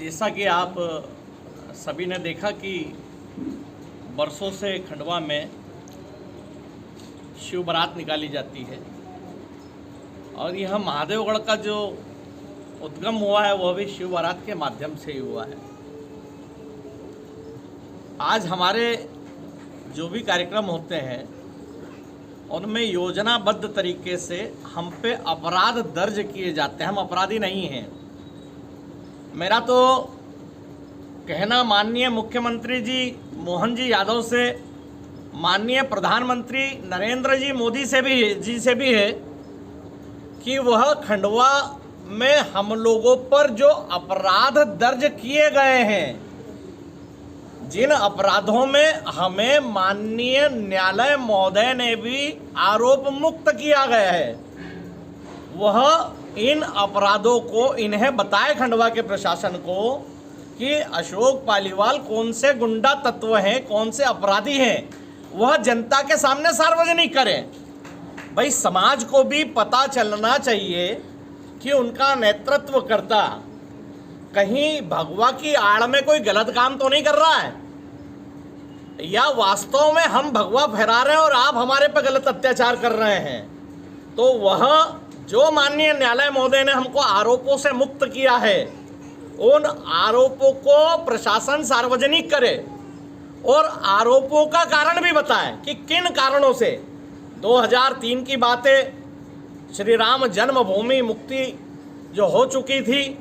जैसा कि आप सभी ने देखा कि बरसों से खंडवा में शिव बारात निकाली जाती है और यह महादेवगढ़ का जो उद्गम हुआ है वह भी शिव बारात के माध्यम से ही हुआ है। आज हमारे जो भी कार्यक्रम होते हैं उनमें योजनाबद्ध तरीके से हम पे अपराध दर्ज किए जाते हैं। हम अपराधी नहीं हैं। मेरा तो कहना माननीय मुख्यमंत्री जी मोहन जी यादव से, माननीय प्रधानमंत्री नरेंद्र जी मोदी से भी है कि वह खंडवा में हम लोगों पर जो अपराध दर्ज किए गए हैं, जिन अपराधों में हमें माननीय न्यायालय महोदय ने भी आरोप मुक्त किया गया है, वह इन अपराधों को इन्हें बताए खंडवा के प्रशासन को कि अशोक पालीवाल कौन से गुंडा तत्व हैं, कौन से अपराधी हैं, वह जनता के सामने सार्वजनिक करें। भाई, समाज को भी पता चलना चाहिए कि उनका नेतृत्व करता कहीं भगवा की आड़ में कोई गलत काम तो नहीं कर रहा है, या वास्तव में हम भगवा फहरा रहे हैं और आप हमारे पर गलत अत्याचार कर रहे हैं। तो वह जो माननीय न्यायालय महोदय ने हमको आरोपों से मुक्त किया है, उन आरोपों को प्रशासन सार्वजनिक करे और आरोपों का कारण भी बताए कि किन कारणों से 2003 की बातें, श्री राम जन्मभूमि मुक्ति जो हो चुकी थी,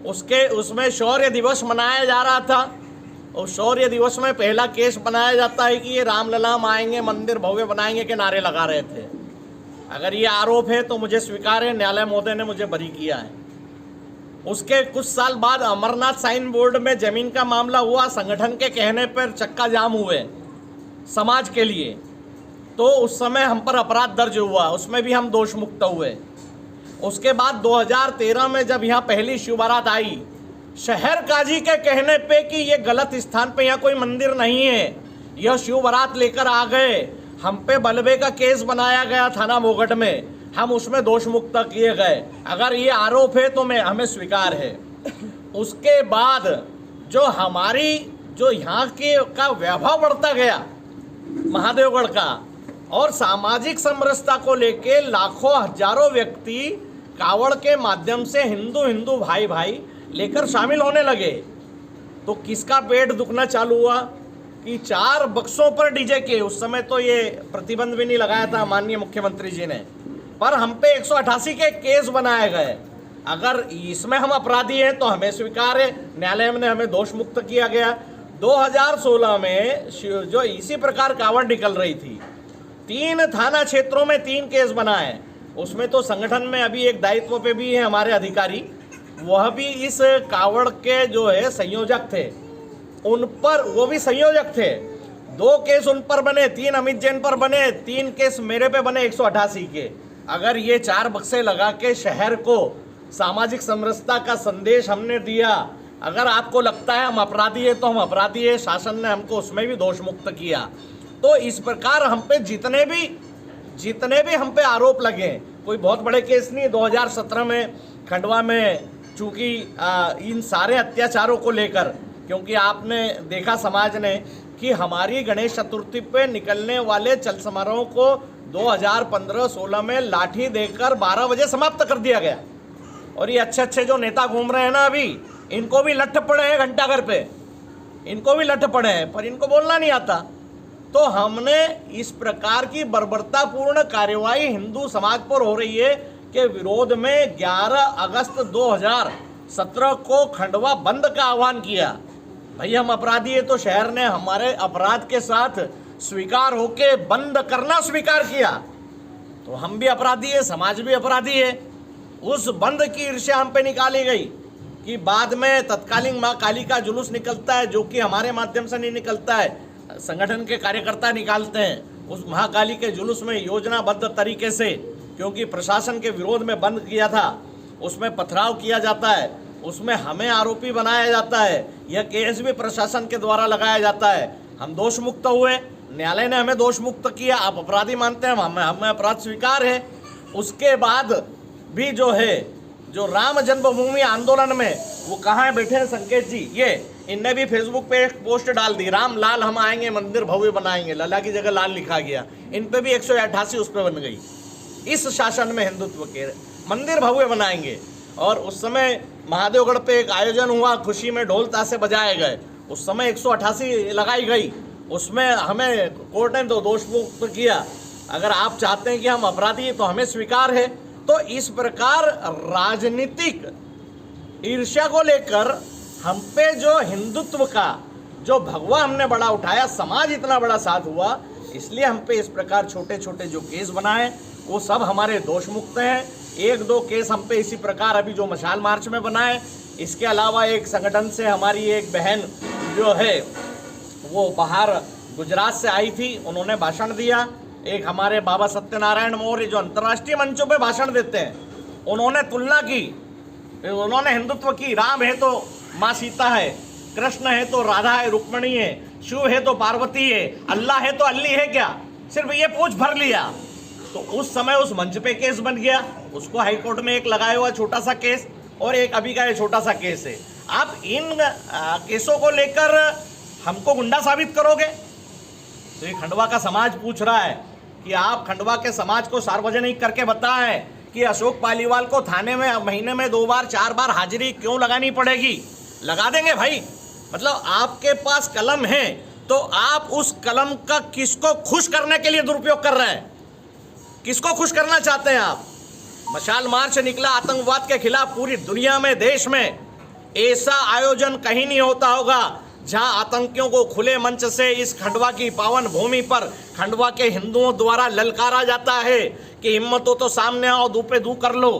उसमें शौर्य दिवस मनाया जा रहा था और शौर्य दिवस में पहला केस बनाया जाता है कि ये रामलला आएंगे, मंदिर भव्य बनाएंगे के नारे लगा रहे थे। अगर ये आरोप है तो मुझे स्वीकार है, न्यायालय महोदय ने मुझे बरी किया है। उसके कुछ साल बाद अमरनाथ साइन बोर्ड में जमीन का मामला हुआ, संगठन के कहने पर चक्का जाम हुए समाज के लिए, तो उस समय हम पर अपराध दर्ज हुआ, उसमें भी हम दोष मुक्त हुए। उसके बाद 2013 में जब यहाँ पहली शिव बारात आई, शहर काजी के कहने पे कि ये गलत स्थान पे यहाँ कोई मंदिर नहीं है, यह शिव बारात लेकर आ गए, हम पे बलवे का केस बनाया गया थाना मोगट में, हम उसमें दोष मुक्त किए गए। अगर ये आरोप है तो हमें स्वीकार है। उसके बाद जो हमारी जो यहाँ के का वैभव बढ़ता गया महादेवगढ़ का, और सामाजिक समरसता को लेके लाखों हजारों व्यक्ति कावड़ के माध्यम से हिंदू भाई भाई लेकर शामिल होने लगे, तो किसका पेट दुखना चालू हुआ कि 4 बक्सों पर डीजे के, उस समय तो ये प्रतिबंध भी नहीं लगाया था माननीय मुख्यमंत्री जी ने, पर हम पे 188 के केस बनाए गए। अगर इसमें हम अपराधी हैं तो हमें स्वीकार है, न्यायालय ने हमें दोष मुक्त किया गया। 2016 में जो इसी प्रकार कावड़ निकल रही थी, 3 थाना क्षेत्रों में 3 केस बनाए। उसमें तो संगठन में अभी एक दायित्व पे भी है हमारे अधिकारी, वह भी इस कावड़ के जो है संयोजक थे, उन पर वो भी संयोजक थे। 2 केस उन पर बने, 3 अमित जैन पर बने, 3 केस मेरे पे बने 188 के। अगर ये 4 बक्से लगा के शहर को सामाजिक समरसता का संदेश हमने दिया, अगर आपको लगता है हम अपराधी है तो हम अपराधी है, शासन ने हमको उसमें भी दोष मुक्त किया। तो इस प्रकार हम पे जितने भी हम पे आरोप लगे, कोई बहुत बड़े केस नहीं। 2017 में खंडवा में चूँकि इन सारे अत्याचारों को लेकर, क्योंकि आपने देखा समाज ने कि हमारी गणेश चतुर्थी पे निकलने वाले चल समारोह को 2015-16 में लाठी देकर 12 बजे समाप्त कर दिया गया। और ये अच्छे जो नेता घूम रहे हैं ना अभी, इनको भी लठ पड़े हैं घंटाघर पे, इनको भी लठ पड़े हैं, पर इनको बोलना नहीं आता। तो हमने इस प्रकार की बर्बरतापूर्ण कार्यवाही हिंदू समाज पर हो रही है के विरोध में 11 अगस्त 2017 को खंडवा बंद का आह्वान किया। भाई, हम अपराधी है तो शहर ने हमारे अपराध के साथ स्वीकार होके बंद करना स्वीकार किया, तो हम भी अपराधी है, समाज भी अपराधी है। उस बंद की ईर्ष्या हम पे निकाली गई कि बाद में तत्कालीन माँ काली का जुलूस निकलता है, जो कि हमारे माध्यम से नहीं निकलता है, संगठन के कार्यकर्ता निकालते हैं। उस महाकाली के जुलूस में योजनाबद्ध तरीके से, क्योंकि प्रशासन के विरोध में बंद किया था, उसमें पथराव किया जाता है, उसमें हमें आरोपी बनाया जाता है, यह केस भी प्रशासन के द्वारा लगाया जाता है। हम दोष मुक्त हुए, न्यायालय ने हमें दोष मुक्त किया, आप अपराधी मानते हैं, हमें अपराध स्वीकार है। उसके बाद भी जो है जो राम जन्मभूमि आंदोलन में वो कहाँ बैठे हैं संकेत जी, ये इनने भी फेसबुक पे एक पोस्ट डाल दी, राम लाल हम आएंगे मंदिर भव्य बनाएंगे, लला की जगह लाल लिखा गया, इन पे भी 188 उस पर बन गई। इस शासन में हिंदुत्व के मंदिर भव्य बनाएंगे। और उस समय महादेवगढ़ पे एक आयोजन हुआ, खुशी में ढोल ताशे बजाए गए, उस समय 188 लगाई गई, उसमें हमें कोर्ट ने तो दोष मुक्त किया। अगर आप चाहते हैं कि हम अपराधी तो हमें स्वीकार है। तो इस प्रकार राजनीतिक ईर्ष्या को लेकर हम पे जो हिंदुत्व का जो भगवा हमने बड़ा उठाया, समाज इतना बड़ा साथ हुआ, इसलिए हम पे इस प्रकार छोटे छोटे जो केस बनाए वो सब हमारे दोष मुक्त हैं। एक दो केस हम पे इसी प्रकार अभी जो मशाल मार्च में बनाए, इसके अलावा एक संगठन से हमारी एक बहन जो है वो बाहर गुजरात से आई थी, उन्होंने भाषण दिया। एक हमारे बाबा सत्यनारायण मौर्य जो अंतर्राष्ट्रीय मंचों पे भाषण देते हैं, उन्होंने तुलना की, उन्होंने हिंदुत्व की, राम है तो माँ सीता है, कृष्ण है तो राधा है रुक्मणी है, शिव है तो पार्वती है, अल्लाह है तो अल्ली है क्या, सिर्फ ये पूछ भर लिया। तो उस समय उस मंच पे केस बन गया, उसको हाईकोर्ट में एक लगाया हुआ छोटा सा केस और एक अभी का ये छोटा सा केस है। आप इन केसों को लेकर हमको गुंडा साबित करोगे? तो ये खंडवा का समाज पूछ रहा है कि आप खंडवा के समाज को सार्वजनिक करके बताएं कि अशोक पालीवाल को थाने में महीने में 2 बार 4 बार हाजिरी क्यों लगानी पड़ेगी? लगा देंगे भाई। मतलब आपके पास कलम है तो आप उस कलम का किसको खुश करने के लिए दुरुपयोग कर रहे हैं? किसको खुश करना चाहते हैं आप? मशाल मार्च निकला आतंकवाद के खिलाफ, पूरी दुनिया में, देश में ऐसा आयोजन कहीं नहीं होता होगा जहां आतंकियों को खुले मंच से इस खंडवा की पावन भूमि पर खंडवा के हिंदुओं द्वारा ललकारा जाता है कि हिम्मत हो तो सामने आओ, दू पे दू कर लो।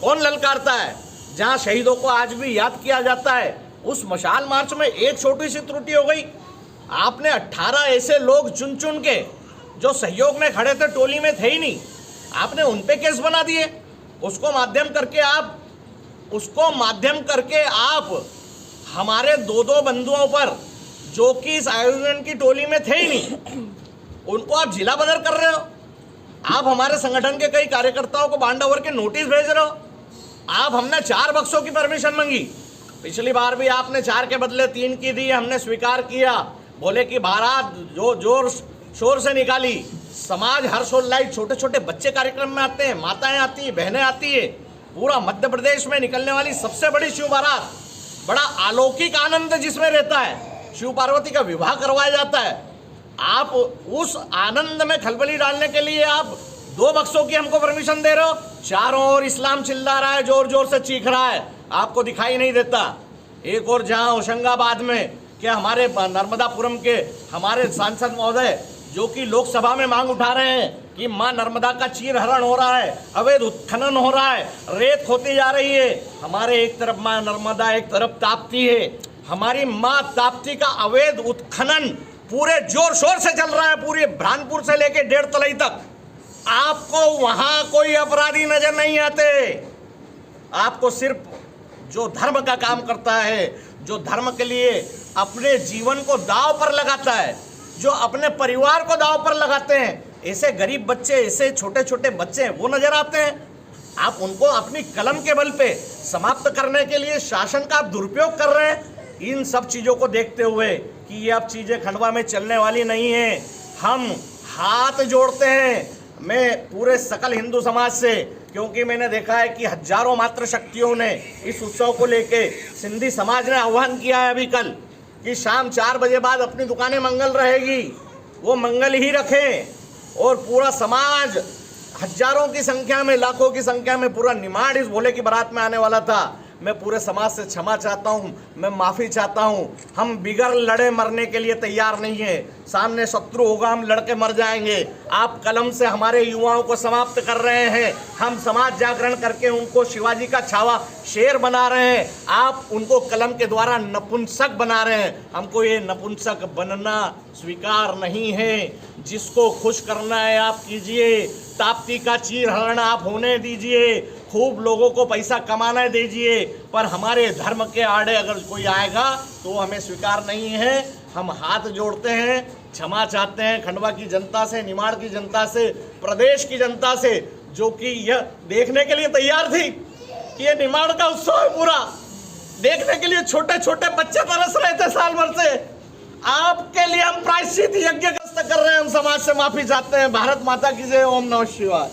कौन ललकारता है? जहां शहीदों को आज भी याद किया जाता है। उस मशाल मार्च में एक छोटी सी त्रुटि हो गई, आपने 18 ऐसे लोग चुन चुन के जो सहयोग में खड़े थे, टोली में थे ही नहीं, आपने उन पे केस बना दिए। उसको माध्यम करके आप हमारे 2 बंधुओं पर जो कि इस आयोजन की टोली में थे ही नहीं, उनको आप जिला बदर कर रहे हो। आप हमारे संगठन के कई कार्यकर्ताओं को बांड ओवर के नोटिस भेज रहे हो। आप हमने 4 बक्सों की परमिशन मांगी, पिछली बार भी आपने 4 के बदले 3 की दी, हमने स्वीकार किया। बोले कि बारात जो जोर शोर से निकाली, समाज हर्षोल्लास, छोटे छोटे बच्चे कार्यक्रम में आते हैं, माताएं आती हैं, बहनें आती है। पूरा मध्य प्रदेश में निकलने वाली सबसे बड़ी शिव बारात, बड़ा अलौकिक आनंद जिसमें रहता है, शिव पार्वती का विवाह करवाया जाता है। आप उस आनंद में खलबली डालने के लिए आप 2 बक्सों की हमको परमिशन दे रहे हो। चारों ओर इस्लाम चिल्ला रहा है, जोर जोर से चीख रहा है, आपको दिखाई नहीं देता। एक और जहां होशंगाबाद में क्या हमारे नर्मदापुरम के हमारे सांसद महोदय जो कि लोकसभा में मांग उठा रहे हैं कि मां नर्मदा का चीरहरण हो रहा है, अवैध उत्खनन हो रहा है, रेत होती जा रही है। हमारे एक तरफ मां नर्मदा, एक तरफ ताप्ती है। हमारी मां ताप्ती का अवैध उत्खनन पूरे जोर शोर से चल रहा है, पूरे भ्रानपुर से लेके 1.5 तलई तक। आपको वहां कोई अपराधी नजर नहीं आते। आपको सिर्फ जो धर्म का काम करता है, जो धर्म के लिए अपने जीवन को दांव पर लगाता है, जो अपने परिवार को दांव पर लगाते हैं, ऐसे गरीब बच्चे, ऐसे छोटे छोटे बच्चे वो नजर आते हैं। आप उनको अपनी कलम के बल पे समाप्त करने के लिए शासन का आप दुरुपयोग कर रहे हैं। इन सब चीज़ों को देखते हुए कि ये अब चीज़ें खंडवा में चलने वाली नहीं हैं, हम हाथ जोड़ते हैं मैं पूरे सकल हिंदू समाज से, क्योंकि मैंने देखा है कि हजारों मात्र शक्तियों ने इस उत्सव को लेके, सिंधी समाज ने आह्वान किया है अभी कल कि शाम 4 बजे बाद अपनी दुकानें मंगल रहेगी, वो मंगल ही रखें। और पूरा समाज हजारों की संख्या में, लाखों की संख्या में पूरा निमाड़ इस भोले की बारात में आने वाला था। मैं पूरे समाज से क्षमा चाहता हूँ, मैं माफ़ी चाहता हूँ। हम बिगर लड़े मरने के लिए तैयार नहीं है। सामने शत्रु होगा, हम लड़के मर जाएंगे। आप कलम से हमारे युवाओं को समाप्त कर रहे हैं, हम समाज जागरण करके उनको शिवाजी का छावा शेर बना रहे हैं, आप उनको कलम के द्वारा नपुंसक बना रहे हैं। हमको ये नपुंसक बनना स्वीकार नहीं है। जिसको खुश करना है आप कीजिए, ताप्ती का चीरहरण आप होने दीजिए, खूब लोगों को पैसा कमाना दीजिए, पर हमारे धर्म के आड़े अगर कोई आएगा तो हमें स्वीकार नहीं है। हम हाथ जोड़ते हैं, क्षमा चाहते हैं खंडवा की जनता से, निमाड़ की जनता से, प्रदेश की जनता से, जो कि यह देखने के लिए तैयार थी कि ये निमाड़ का उत्सव है पूरा, देखने के लिए छोटे छोटे बच्चे तरस रहे थे साल भर से। आपके लिए हम प्रायश्चित यज्ञ कर रहे हैं, हम समाज से माफी चाहते हैं। भारत माता की जय, ओम नमः शिवाय।